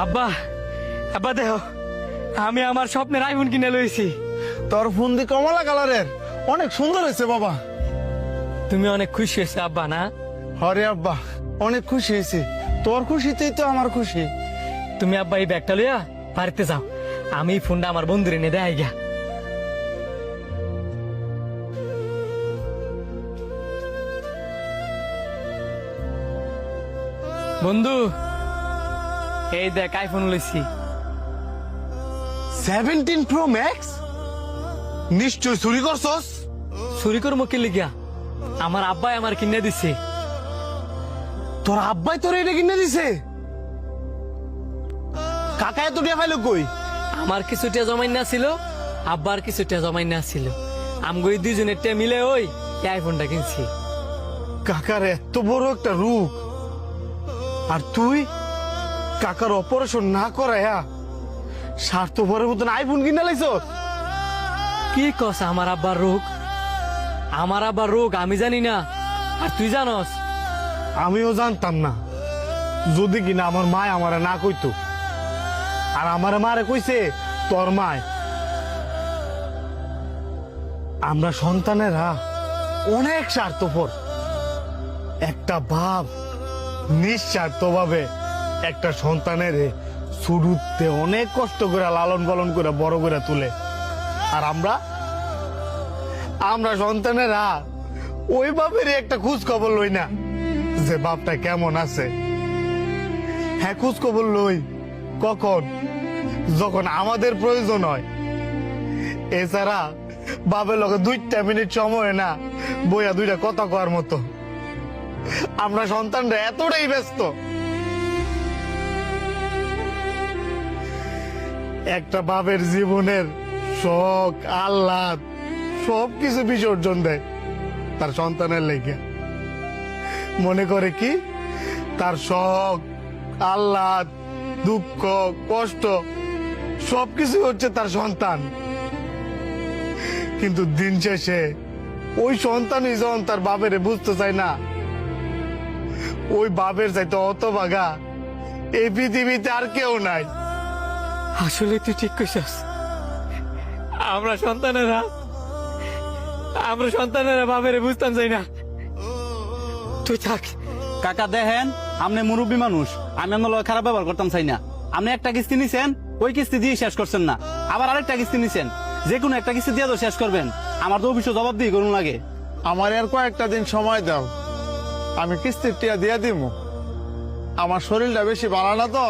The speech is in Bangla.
আব্বা আব্বা দেহ আমি আমার স্বপ্নের আইফোন কিনে লইছি। তোর ফোন দি কমলা কালারের, অনেক সুন্দর হয়েছে বাবা। তুমি অনেক খুশি হয়েছে আব্বা না? হরে আব্বা, অনেক খুশি হয়েছি। তোর খুশিতেই তো আমার খুশি। তুমি আব্বা এই ব্যাগটা লইয়া বাড়িতে যাও, আমি এই ফোনটা আমার বন্ধুরে এনে দেয় গিয়া। বন্ধু এই দেখ আইফোন লইছি। 17 Pro Max? নিশ্চয় চুরি করছস? চুরি করবো কি লিগা? আমার আব্বাই আমার কিনে দিছে। তোর আব্বাই তোর এটা কিনে দিছে? কাকা এত টাকা পাইলো কই? আমার কিছুটা জমাই না ছিল, আব্বার কিছুটা জমাই না ছিল, আমগো এই দুইজনের টা মিলে ওই এই আইফোনটা কিনছি। কাকার এত বড় একটা রূপ, আর তুই কাকার অপারেশন না করায়া স্বার্থপরের মতন আইফোন কিনে লাইছস? কি কস আমার আব্বার রোগ? আমার আব্বার রোগ আমি জানি না, আর তুই জানস? আমিও জানতাম না, যদি কিনা আমার মায় আমারে না কইতো। আর আমার মারে কইছে তোর মায়। আমরা সন্তানেরা অনেক স্বার্থপর। একটা বাপ নিঃস্বার্থভাবে একটা সন্তানের শুরুতে অনেক কষ্ট করে লালন পালন করে বড় করে তুলে। আর আমরা সন্তানেরা ওই বাপেরই একটা খোঁজ খবর লই না যে বাপটা কেমন আছে। হ্যাঁ, খোঁজ খবর লই কখন? যখন আমাদের প্রয়োজন হয়। এছাড়া বাপের লগে 2 মিনিট সময় না বইয়া 2টা কথা কওয়ার মতো। আমরা সন্তানরা এতটাই ব্যস্ত, একটা বাপের জীবনের শখ আহ্লাদ সবকিছু বিসর্জন দেয় তার সন্তানের লেগে। মনে করে কি তার শখ আহ্লাদ দুঃখ কষ্ট সবকিছু হচ্ছে তার সন্তান। কিন্তু দিন শেষে ওই সন্তানই যখন তার বাপের বুঝতে চায় না, ওই বাপের চাইতে হতভাগা এই পৃথিবীতে আর কেউ নাই। আসলে তুই ঠিক কইছস। আমরা সন্তানেরা বাপের বুঝতাম চাই না। তুই থাক। কাকা দেখেন, আপনি মুরব্বী মানুষ, আমি আপনার লগে খারাপ ব্যবহার করতাম চাই না। আপনি একটা কিস্তি নিছেন, ওই কিস্তি দিয়ে শেষ করছেন না, আবার আরেকটা কিস্তি নিছেন। যে কোনো একটা কিস্তি দিয়ে তো শেষ করবেন। আমার তো অফিসে জবাব দিয়ে করুন লাগে। আমার আর কয়েকটা দিন সময় দাও, আমি কিস্তির টিয়া দিয়ে দিব। আমার শরীরটা বেশি ভালো না তো,